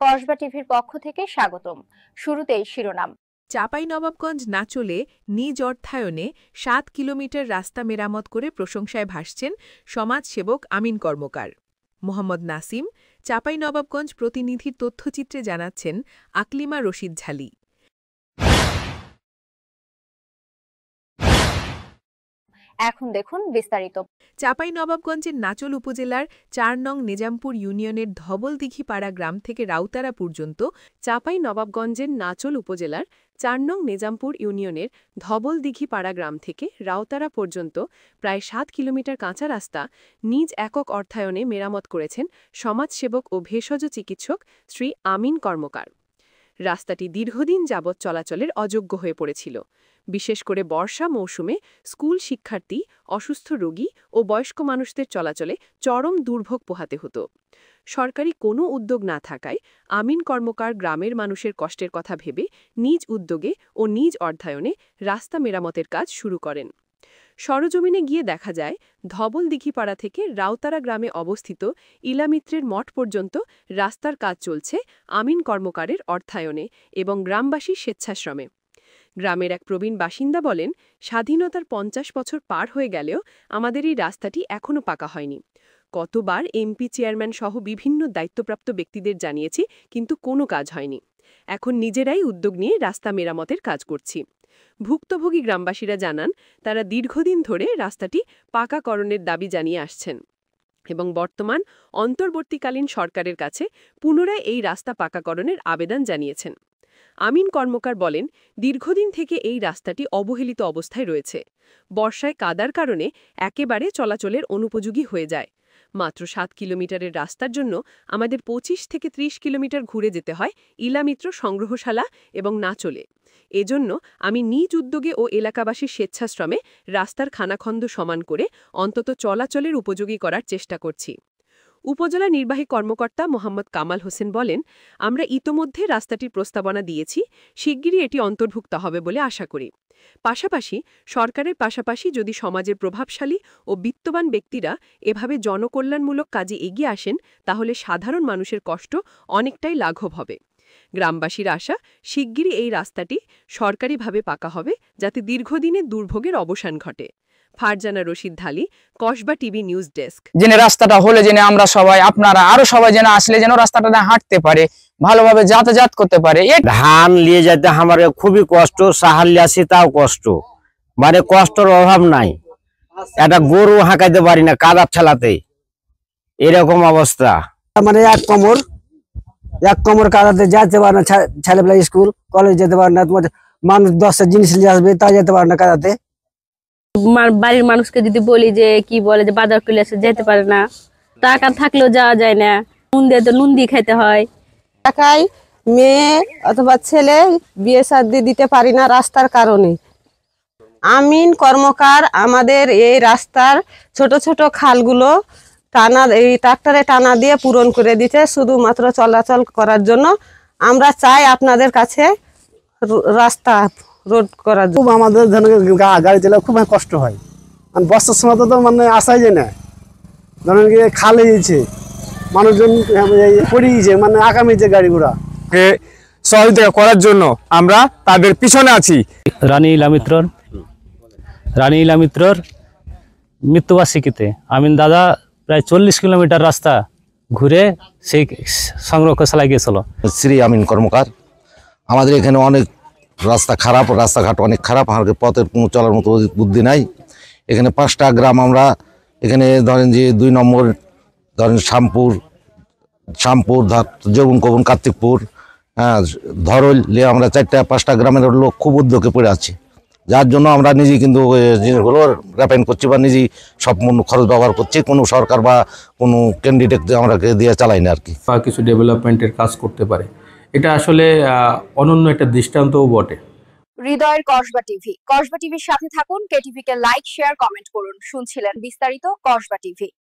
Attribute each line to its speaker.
Speaker 1: কসবা টিভির পক্ষ থেকে স্বাগতম। শুরুতেই শিরোনাম।
Speaker 2: চাঁপাইনবাবগঞ্জ নাচলে নিজ অর্থায়নে ৭ কিলোমিটার রাস্তা মেরামত করে প্রশংসায় ভাসছেন সমাজসেবক আমিন কর্মকার। মোহাম্মদ নাসিম, চাঁপাইনবাবগঞ্জ প্রতিনিধির তথ্যচিত্রে জানাচ্ছেন আকলিমা রশিদ ঝালি।
Speaker 1: এখন দেখুন বিস্তারিত।
Speaker 2: চাঁপাইনবাবগঞ্জের নাচল উপজেলার ৪ নং নিজামপুর ইউনিয়নের ধবলদিঘিপাড়া গ্রাম থেকে রাউতারা পর্যন্ত চাঁপাইনবাবগঞ্জের নাচল উপজেলার ৪ নং নিজামপুর ইউনিয়নের ধবলদিঘিপাড়া গ্রাম থেকে রাউতারা পর্যন্ত প্রায় ৭ কিলোমিটার কাঁচা রাস্তা নিজ একক অর্থায়নে মেরামত করেছেন সমাজসেবক ও ভেষজ চিকিৎসক শ্রী আমিন কর্মকার। রাস্তাটি দীর্ঘদিন যাবৎ চলাচলের অযোগ্য হয়ে পড়েছিল। বিশেষ করে বর্ষা মৌসুমে স্কুল শিক্ষার্থী, অসুস্থ রোগী ও বয়স্ক মানুষদের চলাচলে চরম দুর্ভোগ পোহাতে হতো। সরকারি কোনো উদ্যোগ না থাকায় আমিন কর্মকার গ্রামের মানুষের কষ্টের কথা ভেবে নিজ উদ্যোগে ও নিজ অর্থায়নে রাস্তা মেরামতের কাজ শুরু করেন। সরজমিনে গিয়ে দেখা যায় ধবলদিঘিপাড়া থেকে রাউতারা গ্রামে অবস্থিত ইলামিত্রের মঠ পর্যন্ত রাস্তার কাজ চলছে আমিন কর্মকারের অর্থায়নে এবং গ্রামবাসীর স্বেচ্ছাশ্রমে। গ্রামের এক প্রবীণ বাসিন্দা বলেন, স্বাধীনতার ৫০ বছর পার হয়ে গেলেও আমাদের এই রাস্তাটি এখনও পাকা হয়নি। কতবার এমপি চেয়ারম্যান সহ বিভিন্ন দায়িত্বপ্রাপ্ত ব্যক্তিদের জানিয়েছি, কিন্তু কোনো কাজ হয়নি। এখন নিজেরাই উদ্যোগ নিয়ে রাস্তা মেরামতের কাজ করছি। ভুক্তভোগী গ্রামবাসীরা জানান, তারা দীর্ঘদিন ধরে রাস্তাটি পাকাকরণের দাবি জানিয়ে আসছেন এবং বর্তমান অন্তর্বর্তীকালীন সরকারের কাছে পুনরায় এই রাস্তা পাকাকরণের আবেদন জানিয়েছেন। আমিন কর্মকার বলেন, দীর্ঘদিন থেকে এই রাস্তাটি অবহেলিত অবস্থায় রয়েছে। বর্ষায় কাদার কারণে একেবারে চলাচলের অনুপযোগী হয়ে যায়। মাত্র ৭ কিলোমিটারের রাস্তার জন্য আমাদের ২৫ থেকে ৩০ কিলোমিটার ঘুরে যেতে হয় ইলামিত্র সংগ্রহশালা এবং নাচলে। এজন্য আমি নিজ উদ্যোগে ও এলাকাবাসীর স্বেচ্ছাশ্রমে রাস্তার খানাখন্দ সমান করে অন্তত চলাচলের উপযোগী করার চেষ্টা করছি। উপজেলা নির্বাহী কর্মকর্তা মোহাম্মদ কামাল হোসেন বলেন, আমরা ইতোমধ্যে রাস্তাটির প্রস্তাবনা দিয়েছি, শিগগিরই এটি অন্তর্ভুক্ত হবে বলে আশা করি। পাশাপাশি সরকারের পাশাপাশি যদি সমাজের প্রভাবশালী ও বিত্তবান ব্যক্তিরা এভাবে জনকল্যাণমূলক কাজে এগিয়ে আসেন, তাহলে সাধারণ মানুষের কষ্ট অনেকটাই লাঘব হবে। গ্রামবাসীর আশা, শিগগিরই এই রাস্তাটি সরকারিভাবে পাকা হবে, যাতে দীর্ঘদিনের দুর্ভোগের অবসান ঘটে। ফারজানা রশিদ ঢালি, কসবা টিভি নিউজ ডেস্ক।
Speaker 3: যেন রাস্তাটা হলে যেন আমরা সবাই, আপনারা আরো সবাই যেন আসলে যেন রাস্তাটা হাঁটতে পারে, ভালোভাবে যাতায়াত করতে পারে।
Speaker 4: ধান নিয়ে যেতে আমার খুবই কষ্ট, সাহায্য আসি তাও কষ্ট, মানে কষ্টের অভাব নাই। একটা গরু হাঁকাইতে পারি না কাদা ঠেলাতে, এরকম অবস্থা।
Speaker 5: মানে এক কোমর কাদাতে যেতে পারে না, ছেলেবেলা স্কুল কলেজ যেতে পারে না, তোমার মানুষ 10টা জিনিস নিয়ে আসবে তা যেতে পারে না কাদাতে।
Speaker 6: বাড়ির মানুষকে যদি বলি যে কি বলে যে বাজার করলে যেতে পারে না, টাকা থাকলেও যাওয়া যায় না, নুন দিয়ে তো নুন দিয়ে খেতে হয়।
Speaker 7: টাকায় মেয়ে অথবা ছেলে বিয়ে শাদী দিতে পারি না রাস্তার কারণে। আমিন কর্মকার আমাদের এই রাস্তার ছোট ছোট খালগুলো টানা, এই ট্রাক্টরে টানা দিয়ে পূরণ করে দিতে, শুধুমাত্র চলাচল করার জন্য। আমরা চাই আপনাদের কাছে রাস্তা রোড করার জন্য।
Speaker 5: খুব আমাদের গাড়ি চালা খুব কষ্ট হয়, বর্ষার সময় তো মানে আসাই যায় না। ধরেন গিয়ে খালে গেছে মানুষজন পড়ে গেছে, মানে আগামী যে গাড়িগুলা
Speaker 3: সহযোগিতা করার জন্য আমরা তাদের পিছনে আছি।
Speaker 8: রানী ইলামিত্রর মৃত্যুবার্ষিকীতে আমিন দাদা প্রায় ৪০ কিলোমিটার রাস্তা ঘুরে সেই সংরক্ষণশালায় গিয়েছিল।
Speaker 9: শ্রী আমিন কর্মকার, আমাদের এখানে অনেক রাস্তা খারাপ, রাস্তাঘাট অনেক খারাপ, আমাদের পথের কোনো চলার মতো বুদ্ধি নাই। এখানে 5টা গ্রাম আমরা, এখানে ধরেন যে 2 নম্বর ধরেন শ্যামপুর যৌবন কবন কার্তিকপুর, ধরল, আমরা 4-5টা গ্রামের লোক খুব উদ্যোগে পড়ে আছি, যার জন্য আমরা নিজেই কিন্তু জিনিসগুলো রেপেন্ট করছি বা নিজেই সব খরচ ব্যবহার করছি। কোনো সরকার বা কোনো ক্যান্ডিডেট আমরা দিয়ে চালাই না আর কি।
Speaker 10: কিছু ডেভেলপমেন্টের কাজ করতে পারে, এটা আসলে অনন্য একটা দৃষ্টান্তও বটে।
Speaker 1: হৃদয়ের কসবা টিভির সাথে থাকুন। কেটিভিকে লাইক, শেয়ার, কমেন্ট করুন। শুনছিলেন বিস্তারিত কসবা টিভি।